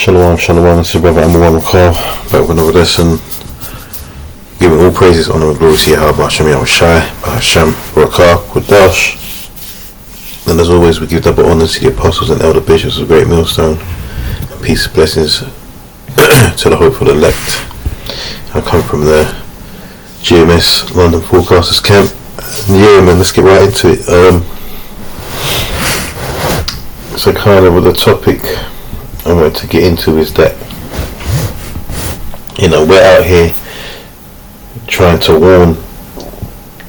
Shalom, shalom, this is Brother Amawam Carl, back with another lesson, giving all praises, honor and glory to Yahweh, Hashem Yahushai, Hashem, Barakah, Kodash. And as always, we give double honor to the apostles and elder bishops of Great Millstone, and peace and blessings to the hopeful elect. I come from the GMS London Forecasters Camp, and yeah man, let's get right into it. So kind of with the topic I wanted to get into is that, we're out here trying to warn,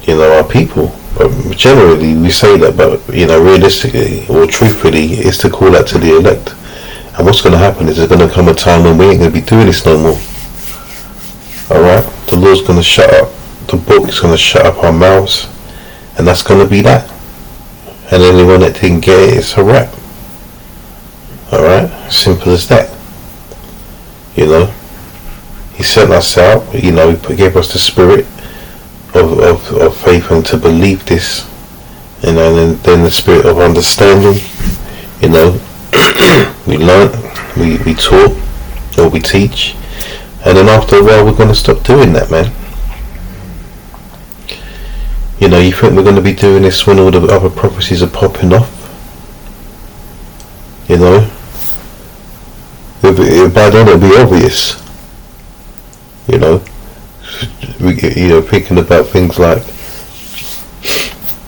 our people. But generally we say that, but, realistically or truthfully, it's to call out to the elect. And what's going to happen is there's going to come a time when we ain't going to be doing this no more. Alright? The Lord's going to shut up. The book is going to shut up our mouths. And that's going to be that. And anyone that didn't get it, it's a wrap. Alright? Simple as that. He sent us out, he gave us the spirit of faith and to believe this. And then the spirit of understanding. We learn, we taught, or we teach. And then after a while we're going to stop doing that, man. You think we're going to be doing this when all the other prophecies are popping off? By then it'll be obvious. Thinking about things like,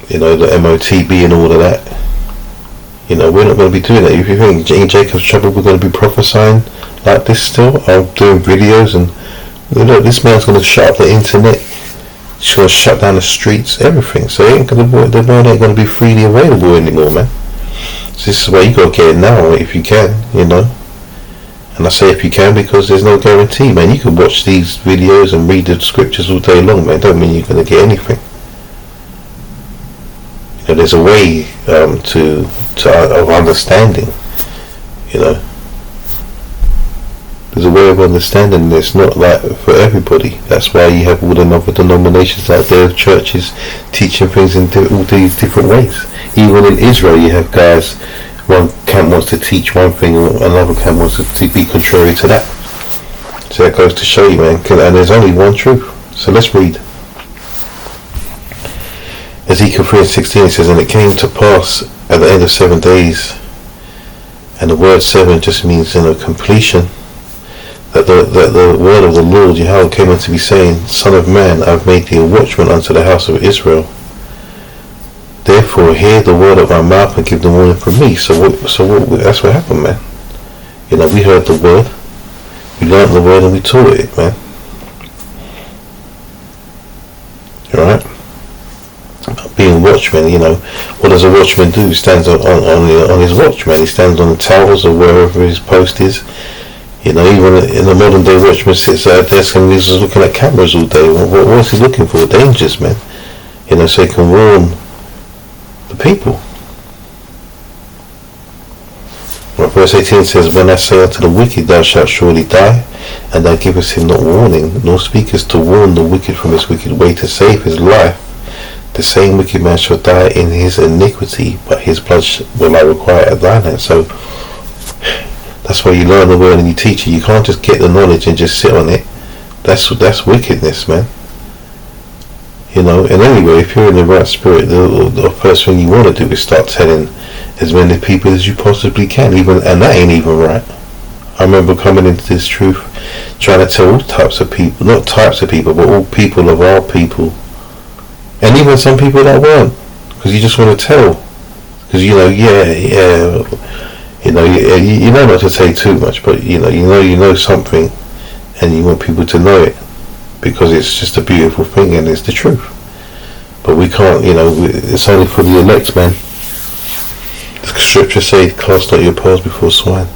the MOTB and all of that. We're not going to be doing that. If you think in Jacob's trouble we're going to be prophesying like this still, I'm doing videos and, this man's going to shut up the internet. He's going to shut down the streets, everything. So the word ain't going to be freely available anymore, man. So this is why you got to get it now if you can, And I say if you can because there's no guarantee, man. You can watch these videos and read the scriptures all day long, man. Don't mean you're going to get anything. There's a way of understanding. There's a way of understanding. It's not like for everybody. That's why you have all the other denominations out there, churches teaching things in all these different ways. Even in Israel, you have guys. One camp wants to teach one thing, and another camp wants to be contrary to that. So that goes to show you, man. And there's only one truth. So let's read. Ezekiel 3:16 says, "And it came to pass at the end of 7 days," and the word 7 just means completion. That the word of the Lord Yahweh came unto me, saying, "Son of man, I have made thee a watchman unto the house of Israel. Therefore hear the word of my mouth and give the warning from me." So that's what happened, man. We heard the word, we learned the word, and we taught it, man. Alright? Being watchman, what does a watchman do? He stands on his watch, man. He stands on the towers or wherever his post is. Even in the modern day, watchman sits at a desk and he's just looking at cameras all day. What's he looking for? Dangers, man. So he can warn the people. Well, verse 18 says, "When I say unto the wicked, thou shalt surely die, and thou givest him not warning, nor speakest to warn the wicked from his wicked way to save his life, the same wicked man shall die in his iniquity, but his blood will I require at thine hand." So that's why you learn the word and you teach it. You can't just get the knowledge and just sit on it. That's wickedness, man. And anyway, if you're in the right spirit, the first thing you want to do is start telling as many people as you possibly can, and that ain't even right. I remember coming into this truth, trying to tell all types of people, not types of people, but all people of our people, and even some people that weren't, because you just want to tell, because you know not to say too much, but you know something, and you want people to know it. Because it's just a beautiful thing and it's the truth. But we can't, it's only for the elect, man. The scripture says, "Cast not your pearls before swine."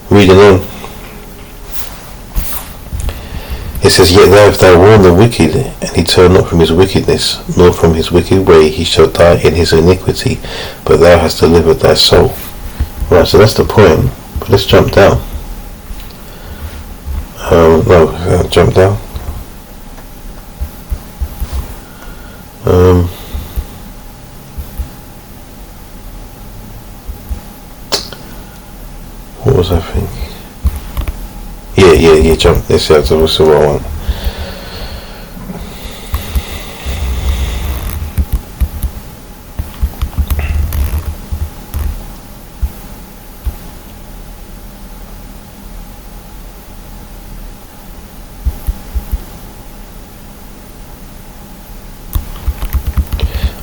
Reading on. It says, "Yet thou, if thou warn the wicked, and he turn not from his wickedness, nor from his wicked way, he shall die in his iniquity, but thou hast delivered thy soul." Right, so that's the point. But let's jump down. Jump down. What was I thinking? Yeah, jump. This is what's the one.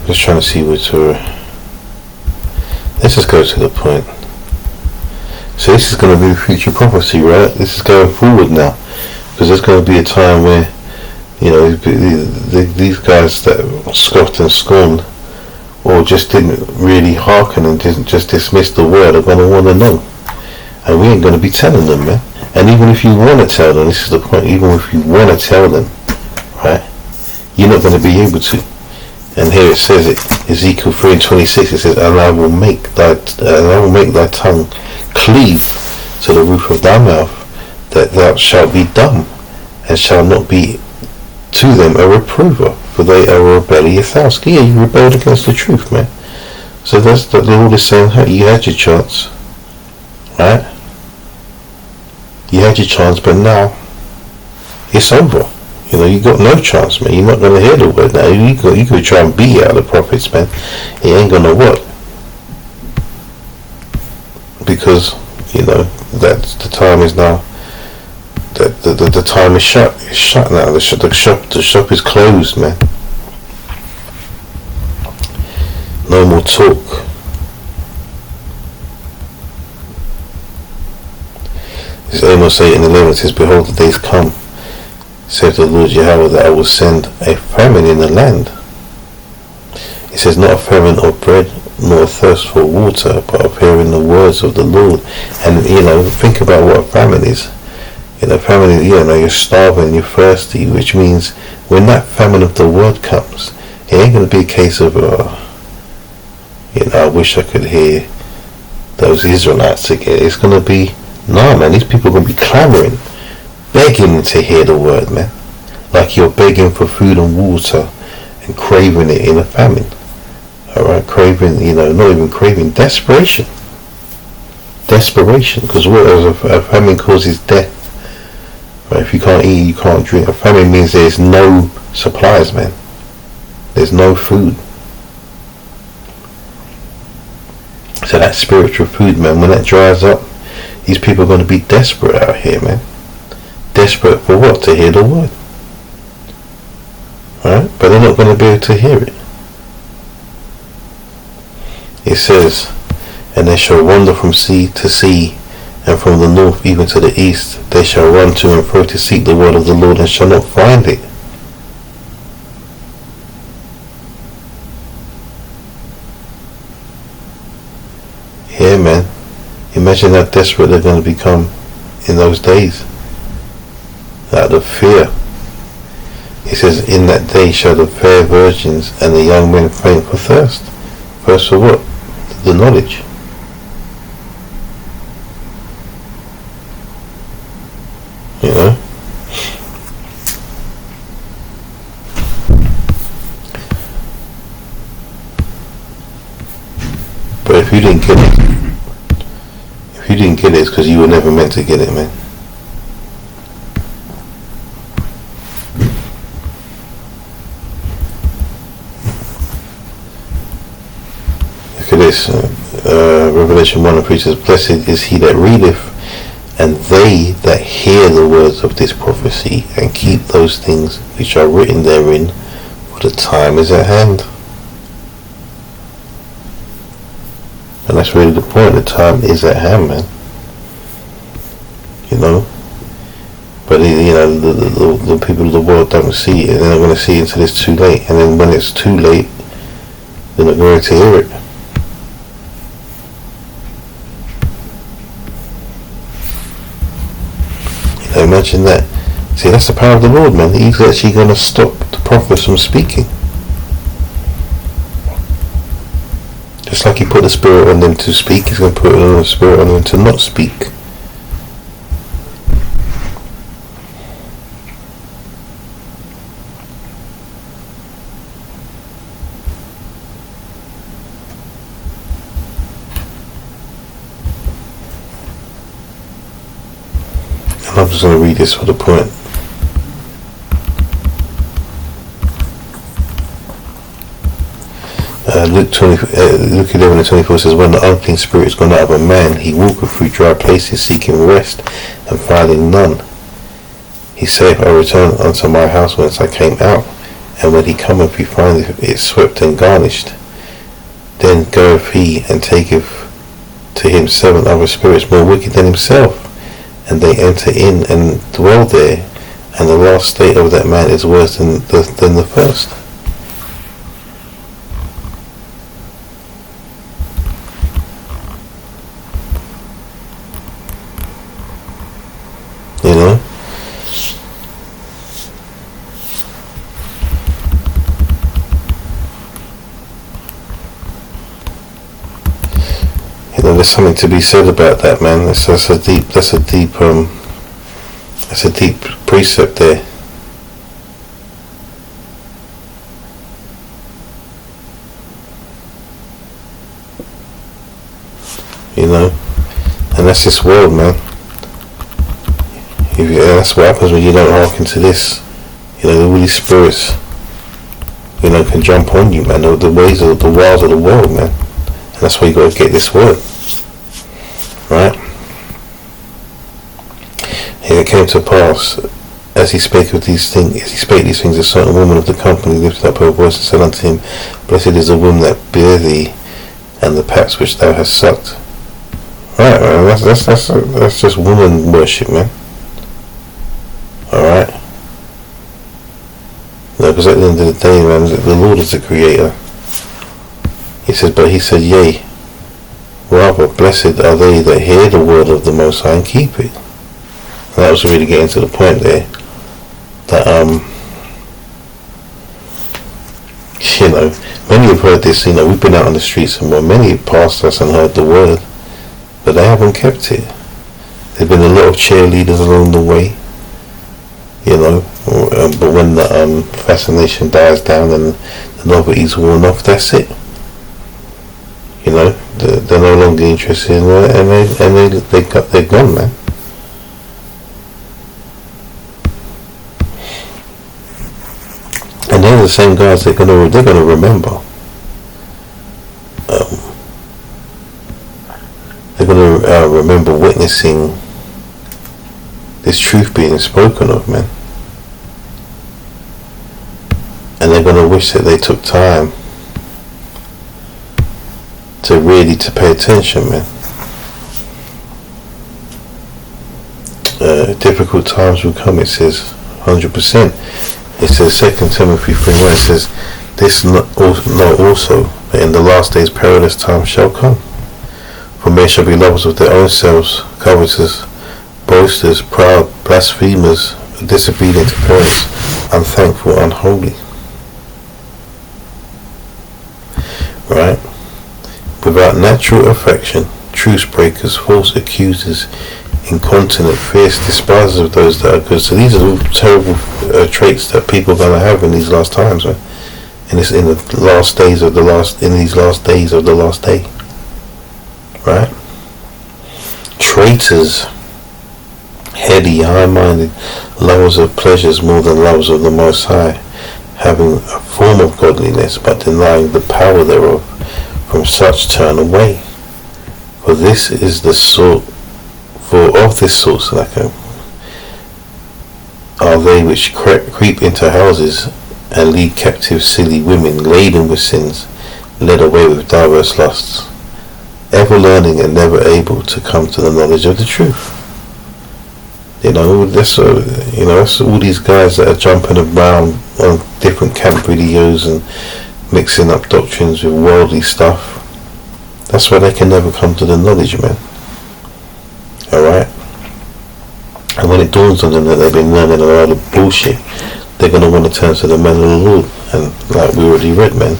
Just trying to see which are. Let's just go to the point. So this is going to be future prophecy, right? This is going forward now, because there's going to be a time where, you know, these guys that scoffed and scorned, or just didn't really hearken and didn't just dismiss the word, are going to want to know, and we ain't going to be telling them, man. And even if you want to tell them, this is the point. Even if you want to tell them, right, you're not going to be able to. And here it says it, Ezekiel 3:26. It says, "And I will make thy tongue cleave to the roof of thy mouth, that thou shalt be dumb, and shalt not be to them a reprover, for they are a rebellious house." Yeah, you rebelled against the truth, man. So that's the Lord is saying, hey, you had your chance, right? You had your chance, but now it's over. You know, you got no chance, man. You're not going to hear the word now. You could try and beat out the prophets, man. It ain't going to work. Because, you know, that the time is now, the time is shut. It's shut now. The shop is closed, man. No more talk. This Amos 8:11 says, "Behold, the days come, saith the Lord Yahweh, that I will send a famine in the land." It says, not a famine of bread, nor a thirst for water, but of hearing the words of the Lord. And, you know, think about what a famine is. You know, famine is, you know, you're starving, you're thirsty, which means when that famine of the word comes, it ain't going to be a case of, you know, I wish I could hear those Israelites again. It's going to be, no, man, these people are going to be clamoring, begging to hear the word, man. Like you're begging for food and water and craving it in a famine. Alright, craving, you know, not even craving, desperation. Desperation, because what a famine causes death. Right? If you can't eat, you can't drink. A famine means there's no supplies, man. There's no food. So that spiritual food, man, when that dries up, these people are going to be desperate out here, man. Desperate for what? To hear the word. Right? But they're not going to be able to hear it. It says, "And they shall wander from sea to sea, and from the north even to the east. They shall run to and fro to seek the word of the Lord, and shall not find it." Yeah, man. Imagine how desperate they're going to become in those days. Out of fear. It says, "In that day shall the fair virgins and the young men faint for thirst." Thirst for what? The knowledge. You know? But if you didn't get it, it's because you were never meant to get it, man. Look at this. Revelation 1:3 says, "Blessed is he that readeth, and they that hear the words of this prophecy, and keep those things which are written therein, for the time is at hand." And that's really the point. The time is at hand, man. You know. But you know, the people of the world don't see it, and they're not going to see it until it's too late. And then when it's too late, they're not going to hear it. You know, imagine that. See, that's the power of the Lord, man. He's actually going to stop the prophets from speaking. Just like he put the spirit on them to speak, he's going to put the spirit on them to not speak. And I'm just going to read this for the point. Luke 11:24 says, when the unclean spirit is gone out of a man, he walketh through dry places seeking rest, and finding none. He saith, I return unto my house whence I came out, and when he cometh, he findeth it swept and garnished. Then goeth he and taketh to him 7 other spirits more wicked than himself, and they enter in and dwell there, and the last state of that man is worse than the first. You know? There's something to be said about that, man. That's a deep precept there. You know, and that's this world, man. That's what happens when you don't hearken to this. You know, all these spirits, you know, can jump on you, man. The wiles of the world, man. And that's why you got to get this word. Right? And it came to pass, as he spake these things, a certain woman of the company lifted up her voice and said unto him, Blessed is the woman that bare thee, and the paps which thou hast sucked. Right, man, that's just woman worship, man. Alright? No, because at the end of the day, man, the Lord is the creator. He said, yea, rather blessed are they that hear the word of the Most High and keep it. And that was really getting to the point there, that you know, many have heard this. You know, we've been out on the streets and many have passed us and heard the word, but they haven't kept it. There've been a lot of cheerleaders along the way, you know, but when the fascination dies down and the novelty's worn off, that's it. You know, they're no longer interested in it, and they're gone, man. And they're the same guys they're gonna remember. They're gonna remember witnessing this truth being spoken of, man. And they're gonna wish that they took time to really pay attention, man. Difficult times will come, it says, 100%. It says 2 Timothy 3:1, it says, this know also, that in the last days perilous times shall come. For men shall be lovers of their own selves, covetous, boasters, proud, blasphemers, disobedient to parents, unthankful, unholy. Right? Without natural affection, truce breakers, false accusers, incontinent, fierce, despisers of those that are good. So these are all terrible traits that people are going to have in these last times, man. In these last days of the last day. Right? Traitors, heady, high-minded, lovers of pleasures more than lovers of the Most High, having a form of godliness but denying the power thereof. From such turn away. For this is the sort. For of this sort, are they which creep into houses and lead captive silly women, laden with sins, led away with diverse lusts, ever learning and never able to come to the knowledge of the truth. You know, that's all these guys that are jumping around on different camp videos and mixing up doctrines with worldly stuff. That's why they can never come to the knowledge, man. Alright? And when it dawns on them that they've been learning a lot of bullshit, they're going to want to turn to the man of the Lord. And like we already read, man,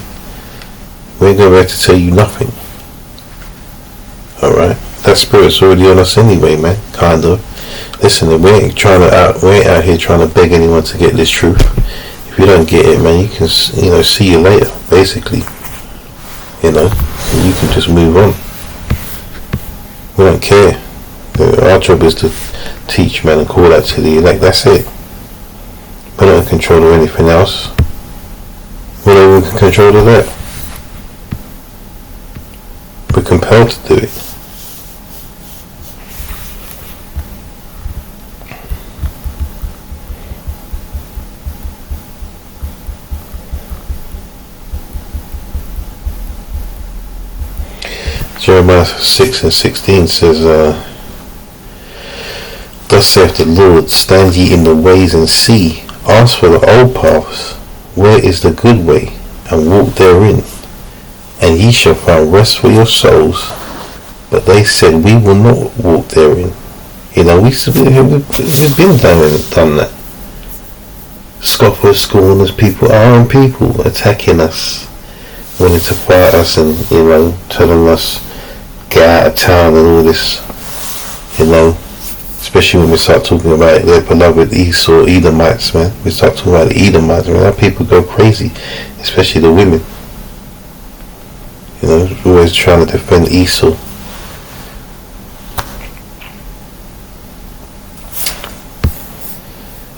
we ain't going to be able to tell you nothing. Alright? That spirit's already on us anyway, man. Kind of. Listen, we ain't out here trying to beg anyone to get this truth. If you don't get it, man, you can, see you later, basically. You know, and you can just move on. We don't care. Our job is to teach, man, and call that to the elect. That's it. We're not in control of anything else. We're not in control of that. We're compelled to do it. Jeremiah 6:16 says, Thus saith the Lord, stand ye in the ways and see, ask for the old paths, where is the good way, and walk therein, and ye shall find rest for your souls. But they said, we will not walk therein. We've been done that. Scoffers, scorners, people, our own people attacking us, wanting to fight us, and telling us get out of town and all this, especially when we start talking about their beloved Esau, Edomites, man. We start talking about the Edomites, man. Our people go crazy, especially the women. Always trying to defend Esau.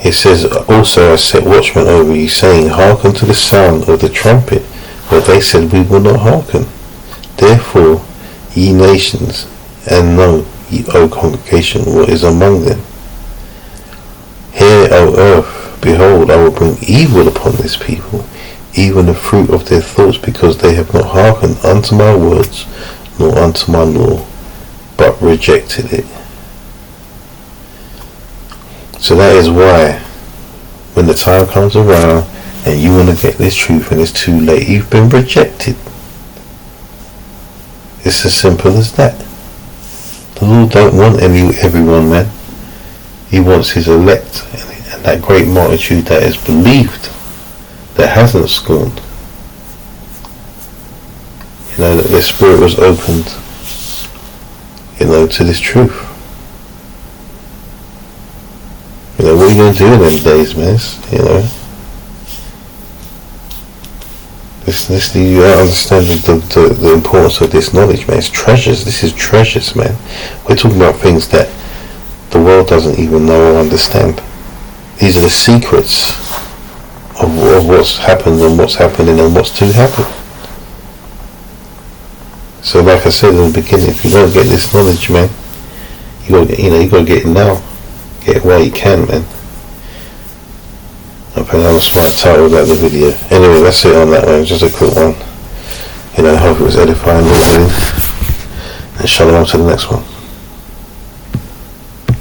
It says, also I set watchmen over you, saying, hearken to the sound of the trumpet. But they said, we will not hearken. Therefore, ye nations, and know, ye O congregation, what is among them. Hear, O earth, behold, I will bring evil upon this people, even the fruit of their thoughts, because they have not hearkened unto my words, nor unto my law, but rejected it. So that is why, when the time comes around, and you want to get this truth, and it's too late, you've been rejected. It's as simple as that. The Lord don't want everyone, man. He wants his elect, and that great multitude that is believed, that hasn't scorned. That their spirit was opened, to this truth. What are you going to do in them days, man? You don't understand the importance of this knowledge, man. It's treasures. This is treasures, man. We're talking about things that the world doesn't even know or understand. These are the secrets of what's happened and what's happening and what's to happen. So, like I said in the beginning, if you don't get this knowledge, man, you gotta get it now. Get it while you can, man. I think that was a smart title about the video. Anyway, that's it on that one. Just a quick one. I hope it was edifying, Lord willing. And shalom to the next one.